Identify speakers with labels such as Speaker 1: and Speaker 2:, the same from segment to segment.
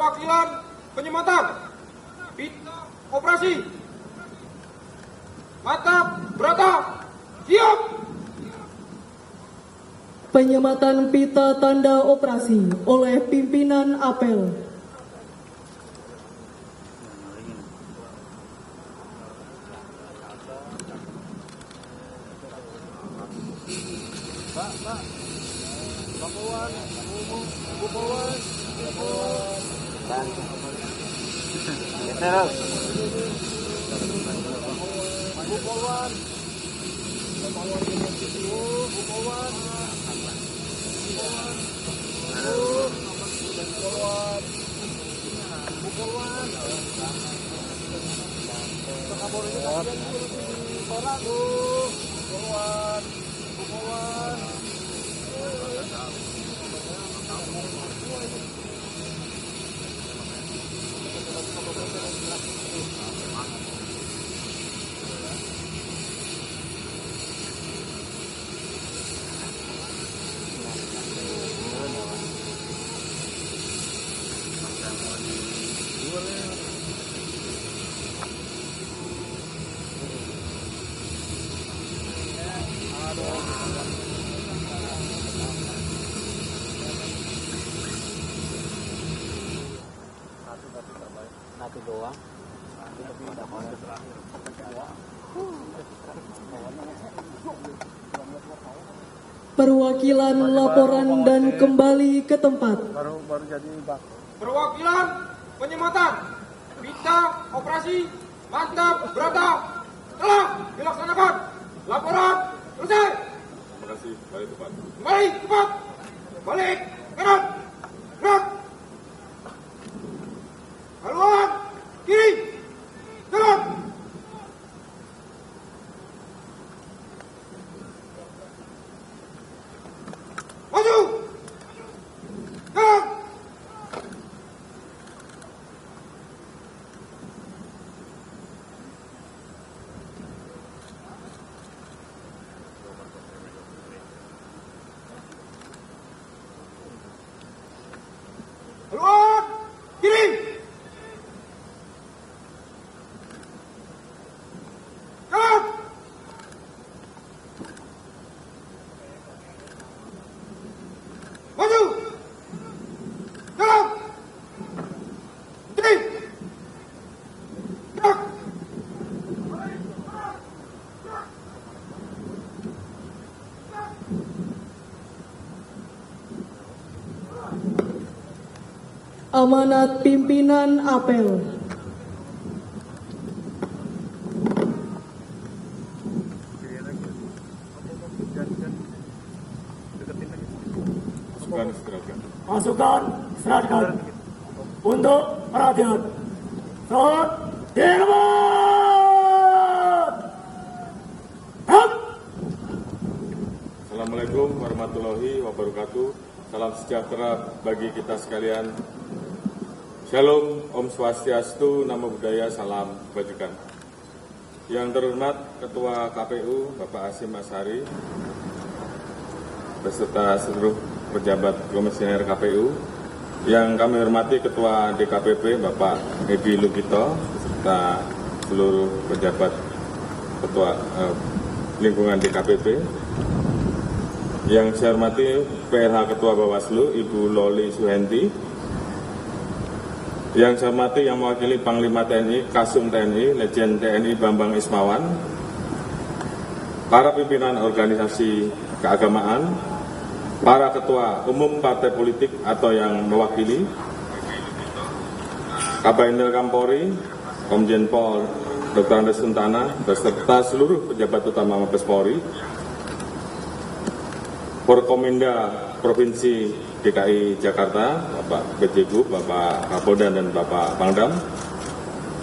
Speaker 1: Perwakilan penyematan pita operasi mantap berata siap.
Speaker 2: Penyematan pita tanda operasi oleh pimpinan apel. Perwakilan laporan dan kembali ke tempat.
Speaker 1: Perwakilan penyematan pita operasi mantap berata telah dilaksanakan. Laporan selesai.
Speaker 3: Terima kasih. Balik tepat.
Speaker 1: Kembali cepat. Balik kanan. Gerak. Haluan kiri. Kanan. Maju. Kanan. Haluan kiri. Kanan. Maju. Kanan. Kiri. Gerak.
Speaker 2: Amanat pimpinan apel.
Speaker 3: Masukan istirahatkan.
Speaker 4: Masukan serahkan untuk perhatian. Saat direbat.
Speaker 3: Assalamualaikum warahmatullahi wabarakatuh. Salam sejahtera bagi kita sekalian. Shalom, Om Swastiastu, Namo Buddhaya, Salam Kebajikan. Yang terhormat Ketua KPU Bapak Hasyim Asyari beserta seluruh pejabat komisioner KPU, yang kami hormati Ketua DKPP Bapak Edi Lugito beserta seluruh pejabat Ketua lingkungan DKPP, yang saya hormati PLH Ketua Bawaslu Ibu Loli Suhenti, yang saya hormati yang mewakili Panglima TNI, Kasum TNI, Legend TNI Bambang Ismawan, para pimpinan organisasi keagamaan, para ketua umum partai politik atau yang mewakili, Kabinel Kampori, Komjen Pol Dr. Andes Suntana, beserta seluruh pejabat utama Mabes Polri, Forkominda Provinsi DKI Jakarta, Bapak BJGub, Bapak Kapolda dan Bapak Pangdam,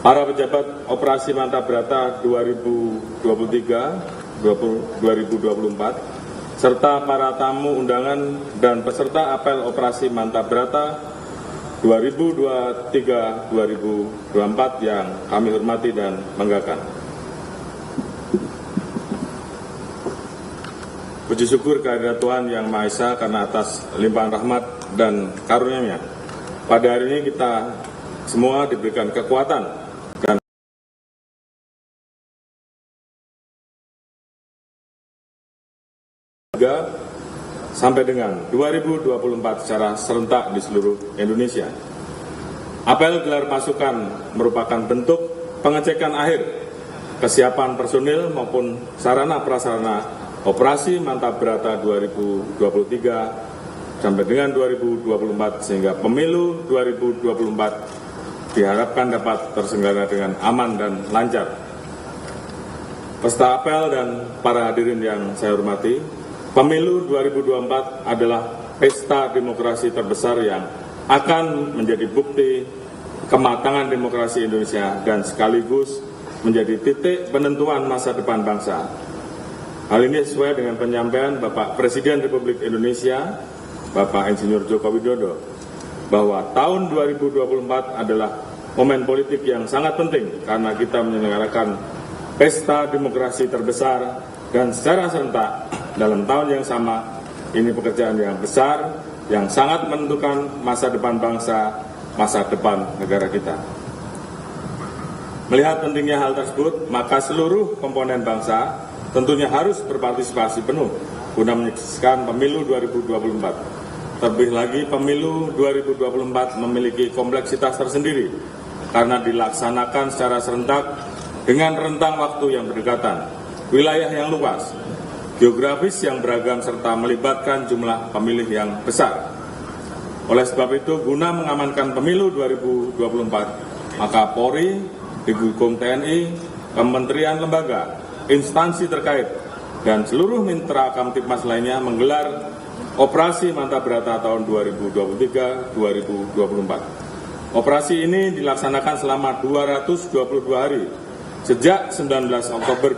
Speaker 3: para pejabat operasi Mantap Berata 2023-2024, serta para tamu undangan dan peserta apel operasi Mantap Berata 2023-2024 yang kami hormati dan banggakan. Puji syukur kehadirat Tuhan Yang Maha Esa karena atas limpahan rahmat dan karunia-Nya pada hari ini kita semua diberikan kekuatan dan sampai dengan 2024 secara serentak di seluruh Indonesia. Apel gelar pasukan merupakan bentuk pengecekan akhir kesiapan personil maupun sarana prasarana operasi Mantap Brata 2023 sampai dengan 2024 sehingga pemilu 2024 diharapkan dapat terselenggara dengan aman dan lancar. Peserta apel dan para hadirin yang saya hormati, pemilu 2024 adalah pesta demokrasi terbesar yang akan menjadi bukti kematangan demokrasi Indonesia dan sekaligus menjadi titik penentuan masa depan bangsa. Hal ini sesuai dengan penyampaian Bapak Presiden Republik Indonesia, Bapak Insinyur Joko Widodo, bahwa tahun 2024 adalah momen politik yang sangat penting karena kita menyelenggarakan pesta demokrasi terbesar dan secara serentak dalam tahun yang sama. Ini pekerjaan yang besar yang sangat menentukan masa depan bangsa, masa depan negara kita. Melihat pentingnya hal tersebut, maka seluruh komponen bangsa tentunya harus berpartisipasi penuh guna menyaksikan pemilu 2024. Terlebih lagi pemilu 2024 memiliki kompleksitas tersendiri karena dilaksanakan secara serentak dengan rentang waktu yang berdekatan, wilayah yang luas, geografis yang beragam serta melibatkan jumlah pemilih yang besar. Oleh sebab itu, guna mengamankan pemilu 2024, maka Polri didukung TNI, kementerian lembaga, instansi terkait, dan seluruh mitra Kamtibmas lainnya menggelar Operasi Mantap Brata tahun 2023-2024. Operasi ini dilaksanakan selama 222 hari, sejak 19 Oktober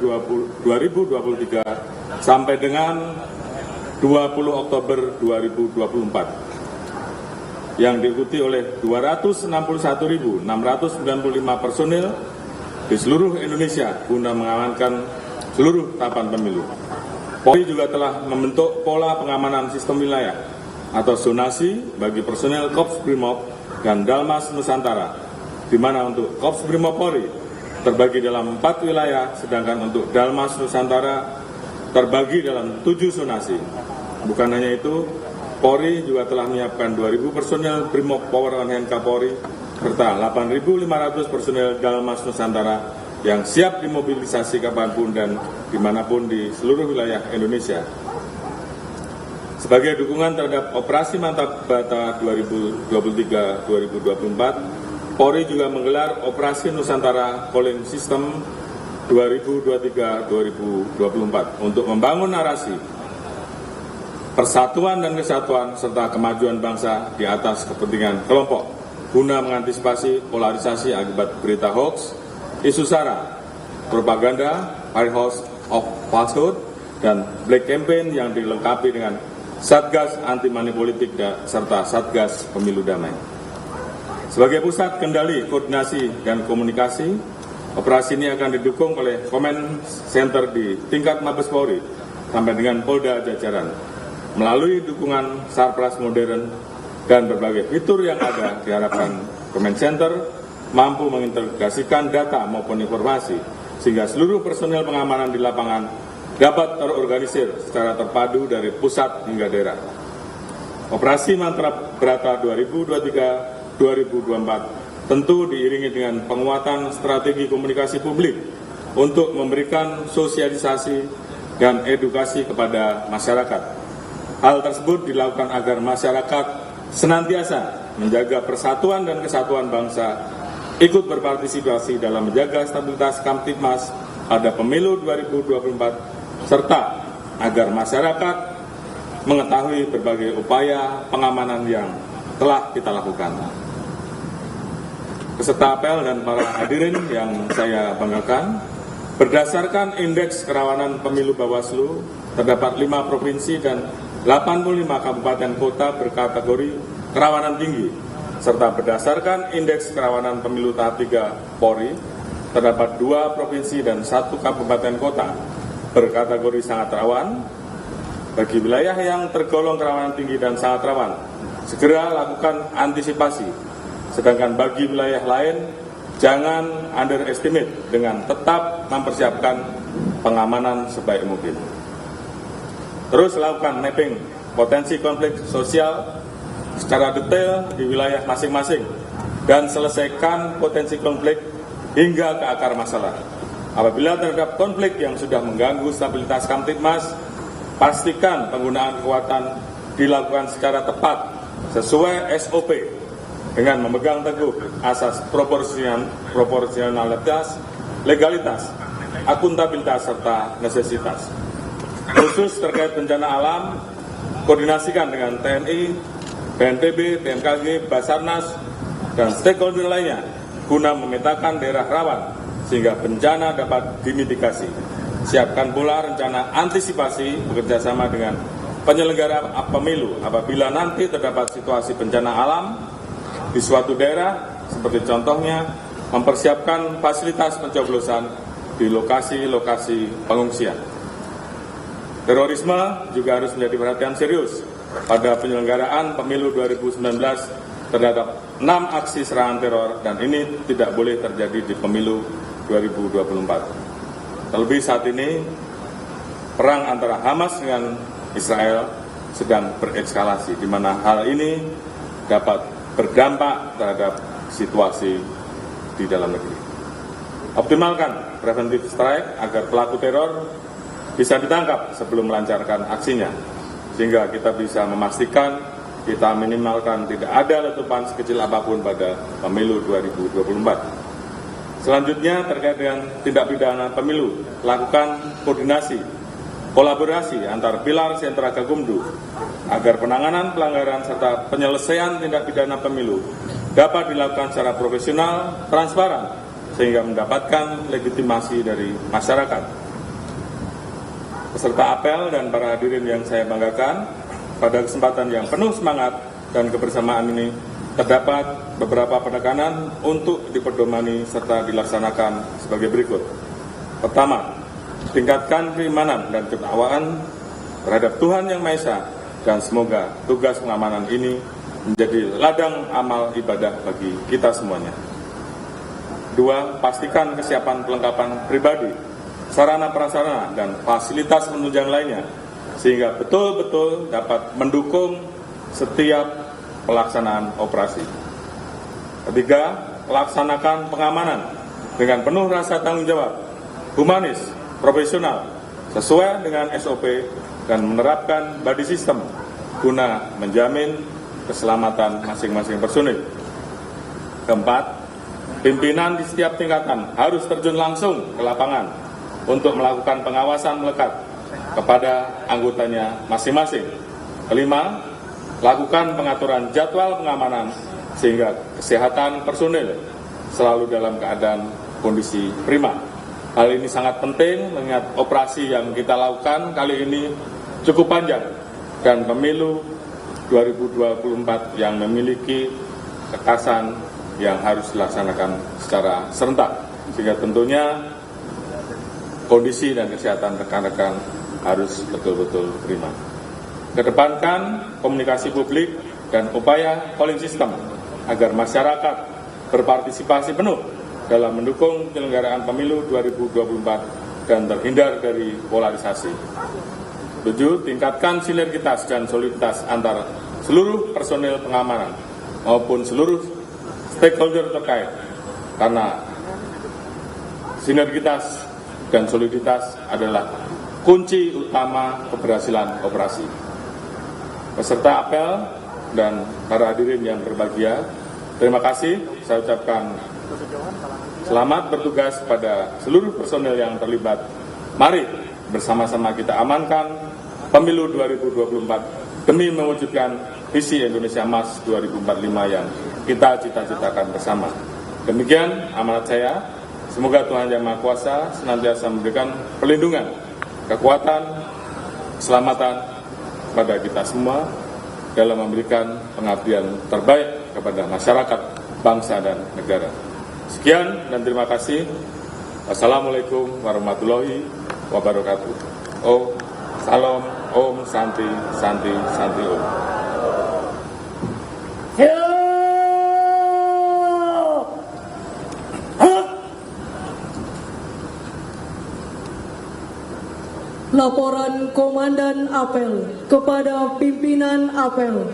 Speaker 3: 2023 sampai dengan 20 Oktober 2024. Yang diikuti oleh 261.695 personil di seluruh Indonesia guna mengamankan seluruh tahapan pemilu. Polri juga telah membentuk pola pengamanan sistem wilayah atau zonasi bagi personel Korps Brimob dan Dalmas Nusantara, di mana untuk Korps Brimob Polri terbagi dalam 4 wilayah, sedangkan untuk Dalmas Nusantara terbagi dalam 7 zonasi. Bukan hanya itu, Polri juga telah menyiapkan 2.000 personel Brimob Power on Hand Kapolri serta 8.500 personel Dalmas Nusantara yang siap dimobilisasi kapanpun dan dimanapun di seluruh wilayah Indonesia. Sebagai dukungan terhadap Operasi Mantap Brata 2023-2024, Polri juga menggelar Operasi Nusantara Polling System 2023-2024 untuk membangun narasi persatuan dan kesatuan serta kemajuan bangsa di atas kepentingan kelompok guna mengantisipasi polarisasi akibat berita hoax, isu sara, propaganda, high host of falsehood, dan black campaign yang dilengkapi dengan Satgas Anti Money Politik serta Satgas Pemilu Damai. Sebagai pusat kendali, koordinasi, dan komunikasi, operasi ini akan didukung oleh Command Center di tingkat Mabes Polri sampai dengan Polda jajaran. Melalui dukungan Sarpras modern dan berbagai fitur yang ada, diharapkan Command Center mampu mengintegrasikan data maupun informasi sehingga seluruh personel pengamanan di lapangan dapat terorganisir secara terpadu dari pusat hingga daerah. Operasi Mantap Brata 2023-2024 tentu diiringi dengan penguatan strategi komunikasi publik untuk memberikan sosialisasi dan edukasi kepada masyarakat. Hal tersebut dilakukan agar masyarakat senantiasa menjaga persatuan dan kesatuan bangsa, ikut berpartisipasi dalam menjaga stabilitas Kamtibmas pada pemilu 2024, serta agar masyarakat mengetahui berbagai upaya pengamanan yang telah kita lakukan. Peserta apel dan para hadirin yang saya banggakan, berdasarkan indeks kerawanan pemilu Bawaslu, terdapat 5 provinsi dan 85 kabupaten kota berkategori kerawanan tinggi, serta berdasarkan indeks kerawanan pemilu tahap 3 Polri, terdapat 2 provinsi dan 1 kabupaten kota berkategori sangat rawan. Bagi wilayah yang tergolong kerawanan tinggi dan sangat rawan, segera lakukan antisipasi. Sedangkan bagi wilayah lain, jangan underestimate dengan tetap mempersiapkan pengamanan sebaik mungkin. Terus lakukan mapping potensi konflik sosial secara detail di wilayah masing-masing dan selesaikan potensi konflik hingga ke akar masalah. Apabila terdapat konflik yang sudah mengganggu stabilitas Kamtibmas, pastikan penggunaan kekuatan dilakukan secara tepat sesuai SOP dengan memegang teguh asas proporsionalitas, legalitas, akuntabilitas, serta necesitas. Khusus terkait bencana alam, koordinasikan dengan TNI, BNPB, BMKG, Basarnas, dan stakeholder lainnya guna memetakan daerah rawan sehingga bencana dapat dimitigasi. Siapkan pula rencana antisipasi bekerjasama dengan penyelenggara pemilu apabila nanti terdapat situasi bencana alam di suatu daerah, seperti contohnya mempersiapkan fasilitas pencoblosan di lokasi-lokasi pengungsian. Terorisme juga harus menjadi perhatian serius pada penyelenggaraan pemilu 2019 terhadap 6 aksi serangan teror, dan ini tidak boleh terjadi di pemilu 2024. Terlebih saat ini, perang antara Hamas dengan Israel sedang berekskalasi, di mana hal ini dapat berdampak terhadap situasi di dalam negeri. Optimalkan preventive strike agar pelaku teror bisa ditangkap sebelum melancarkan aksinya, sehingga kita bisa memastikan kita minimalkan tidak ada letupan sekecil apapun pada pemilu 2024. Selanjutnya terkait dengan tindak pidana pemilu, lakukan koordinasi, kolaborasi antar pilar sentra Gakumdu agar penanganan pelanggaran serta penyelesaian tindak pidana pemilu dapat dilakukan secara profesional, transparan, sehingga mendapatkan legitimasi dari masyarakat. Peserta apel dan para hadirin yang saya banggakan, pada kesempatan yang penuh semangat dan kebersamaan ini terdapat beberapa penekanan untuk dipedomani serta dilaksanakan sebagai berikut. Pertama, tingkatkan keimanan dan ketakwaan terhadap Tuhan Yang Maha Esa, dan semoga tugas pengamanan ini menjadi ladang amal ibadah bagi kita semuanya. Dua, pastikan kesiapan pelengkapan pribadi, sarana prasarana, dan fasilitas penunjang lainnya, sehingga betul-betul dapat mendukung setiap pelaksanaan operasi. Ketiga, laksanakan pengamanan dengan penuh rasa tanggung jawab, humanis, profesional, sesuai dengan SOP, dan menerapkan body system guna menjamin keselamatan masing-masing personil. Keempat, pimpinan di setiap tingkatan harus terjun langsung ke lapangan untuk melakukan pengawasan melekat kepada anggotanya masing-masing. Kelima, lakukan pengaturan jadwal pengamanan sehingga kesehatan personil selalu dalam keadaan kondisi prima. Hal ini sangat penting mengingat operasi yang kita lakukan kali ini cukup panjang dan pemilu 2024 yang memiliki kekasan yang harus dilaksanakan secara serentak, sehingga tentunya kondisi dan kesehatan rekan-rekan harus betul-betul prima. Kedepankan komunikasi publik dan upaya polling system agar masyarakat berpartisipasi penuh dalam mendukung penyelenggaraan pemilu 2024 dan terhindar dari polarisasi. 7. Tingkatkan sinergitas dan soliditas antara seluruh personel pengamanan maupun seluruh stakeholder terkait, karena sinergitas dan soliditas adalah kunci utama keberhasilan operasi. Peserta apel dan para hadirin yang berbahagia, terima kasih. Saya ucapkan selamat bertugas pada seluruh personel yang terlibat. Mari bersama-sama kita amankan pemilu 2024 demi mewujudkan visi Indonesia Emas 2045 yang kita cita-citakan bersama. Demikian amanat saya. Semoga Tuhan Yang Maha Kuasa senantiasa memberikan perlindungan, kekuatan, keselamatan kepada kita semua dalam memberikan pengabdian terbaik kepada masyarakat, bangsa, dan negara. Sekian dan terima kasih. Wassalamualaikum warahmatullahi wabarakatuh. Om, salam, om, santi, santi, santi, om.
Speaker 2: Laporan Komandan Apel kepada pimpinan Apel.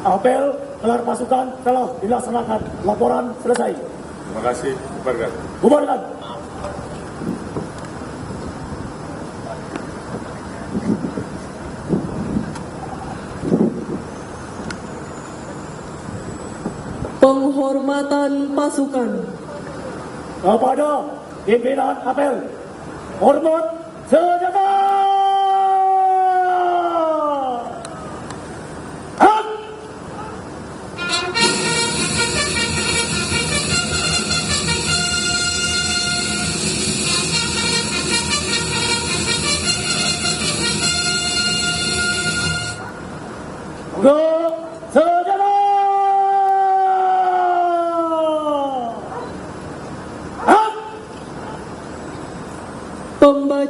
Speaker 4: Apel gelar pasukan telah dilaksanakan. Laporan selesai.
Speaker 3: Terima kasih. Bubarkan.
Speaker 4: Bubarkan.
Speaker 2: Penghormatan pasukan.
Speaker 4: Kepada pimpinan Apel, hormat senjata. Hak. Untuk senjata. Hak.
Speaker 2: Pembaca